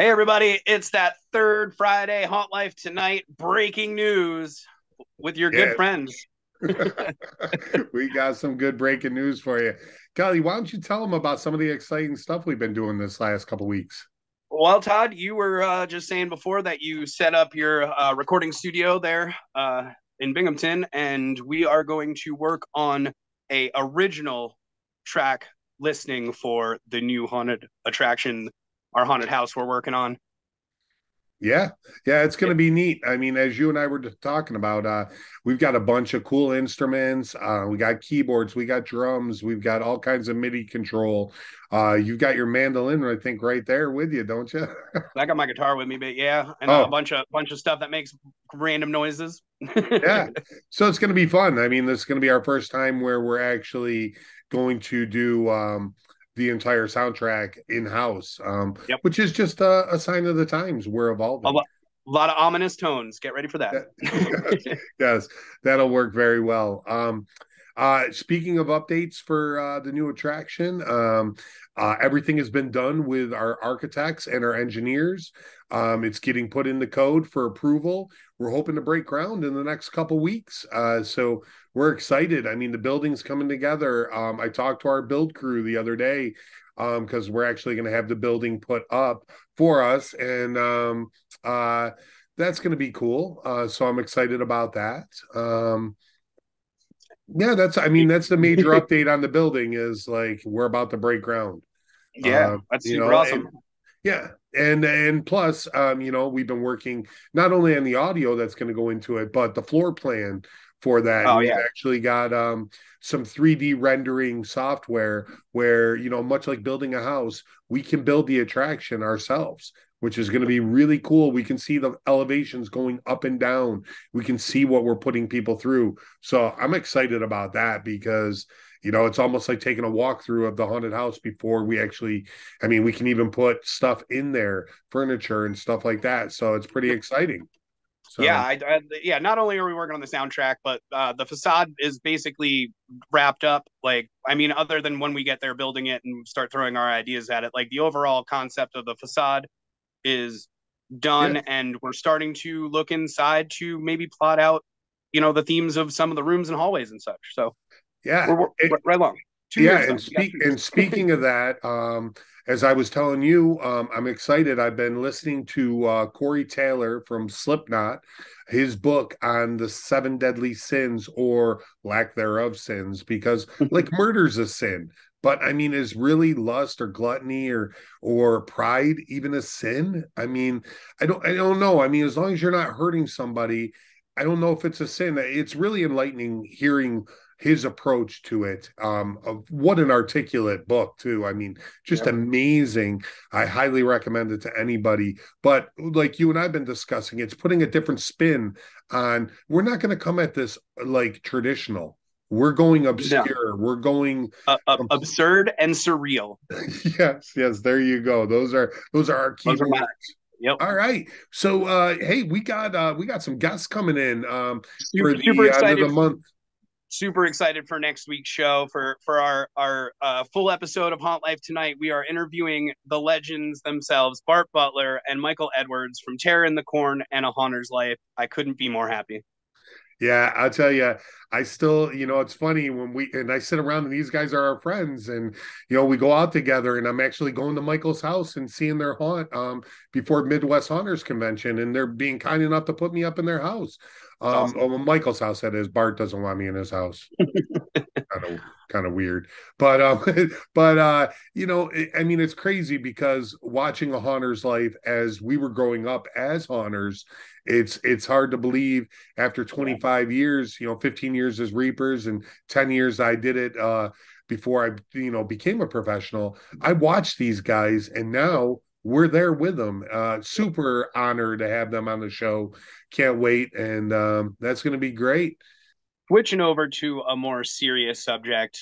Hey, everybody, it's that third Friday Haunt Life Tonight breaking news with your good Yeah, friends. we got some good breaking news for you. Kelly, why don't you tell them about some of the exciting stuff we've been doing this last couple weeks? Well, Todd, you were just saying before that you set up your recording studio there in Binghamton, and we are going to work on a original track listing for the new haunted attraction, our haunted house we're working on. Yeah, yeah, it's going to be neat. I mean, as you and I were just talking about, we've got a bunch of cool instruments. We got keyboards, we got drums, we've got all kinds of MIDI control. You've got your mandolin, I think, right there with you, don't you? I got my guitar with me, but yeah, and a Oh, bunch of stuff that makes random noises. yeah. So it's going to be fun. I mean, this is going to be our first time where we're actually going to do the entire soundtrack in house, Yep. which is just a sign of the times. We're A evolving. lot, a lot of ominous tones. Get ready for that. Yes, yes, that'll work very well. Speaking of updates for the new attraction, everything has been done with our architects and our engineers. It's getting put in the code for approval. We're hoping to break ground in the next couple weeks. So we're excited. I mean, the building's coming together. I talked to our build crew the other day because we're actually going to have the building put up for us, and that's going to be cool. So I'm excited about that. Yeah, I mean, that's the major update on the building is like we're about to break ground. Yeah, that's You super know, awesome. and yeah, and plus, we've been working not only on the audio that's going to go into it, but the floor plan for that. And Oh we've yeah. actually got some 3D rendering software where, much like building a house, we can build the attraction ourselves, which is going to be really cool. We can see the elevations going up and down. We can see what we're putting people through. So I'm excited about that because it's almost like taking a walkthrough of the haunted house before we actually, I mean, we can even put stuff in there, furniture and stuff like that. So it's pretty Yep. exciting. Yeah, So, yeah. Not only are we working on the soundtrack, but the facade is basically wrapped up. Like, I mean, other than when we get there building it and start throwing our ideas at it, like the overall concept of the facade is yeah, done, and we're starting to look inside to maybe plot out, the themes of some of the rooms and hallways and such. So yeah. we're right along. 2 years Yeah, though. and We got speak 2 years. and speaking of that, as I was telling you, I'm excited. I've been listening to Corey Taylor from Slipknot, his book on the seven deadly sins or lack thereof sins, because like murder's a sin, but I mean, is really lust or gluttony or pride even a sin? I mean, I don't know. I mean, as long as you're not hurting somebody, I don't know if it's a sin. It's really enlightening hearing his approach to it. What an articulate book, too. I mean, just Yep. amazing. I highly recommend it to anybody. But like you and I've been discussing, it's putting a different spin on. We're not going to come at this like traditional. We're going No. obscure. We're going. Absurd and surreal. Yes, yes. There you go. Those are our key Those are my. words. Yep. All right. So hey, we got some guests coming in for Super super the end of the excited. month. Super excited for next week's show for our full episode of Haunt Life Tonight. We are interviewing the legends themselves, Bart Butler and Michael Edwards from Terror in the Corn and A Haunter's Life. I couldn't be more happy. Yeah, I'll tell you, I still, it's funny when I sit around and these guys are our friends and, we go out together and I'm actually going to Michael's house and seeing their haunt before Midwest Haunters Convention and they're being kind enough to put me up in their house. It's awesome. Well, Michael's house, that is. Bart doesn't want me in his house. Kind of weird, but I mean, it's crazy because watching a haunter's life as we were growing up as haunters, it's hard to believe after Yeah. 25 years, 15 years as reapers and 10 years I did it before I became a professional. I watched these guys and now we're there with them. Super honored to have them on the show. Can't wait, and that's going to be great. Switching over to a more serious subject,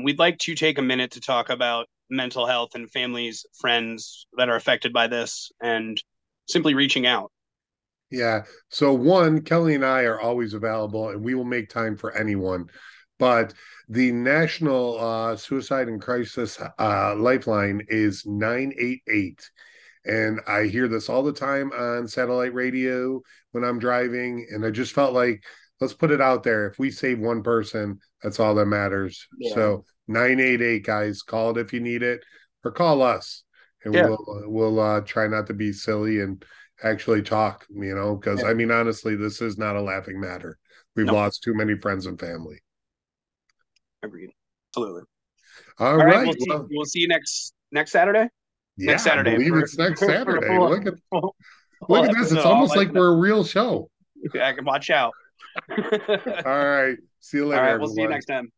we'd like to take a minute to talk about mental health and families, friends that are affected by this, and simply reaching out. Yeah. So one, Kelly and I are always available and we will make time for anyone. But the National Suicide and Crisis Lifeline is 988. And I hear this all the time on satellite radio when I'm driving. And I just felt like, let's put it out there. If we save one person, that's all that matters. Yeah. So 988 guys, call it if you need it, or call us, and Yeah. we'll try not to be silly and actually talk, because Yeah. I mean, honestly, this is not a laughing matter. We've Nope. lost too many friends and family. Agreed. Absolutely. All All right. right. We'll see you next Saturday. Yeah, Next I Saturday believe for it's next for a Saturday. full, Look full at this. episode. It's I'll almost let like you know. we're a real show. I can watch out. All right. See you All later, right. We'll see you everyone. next time.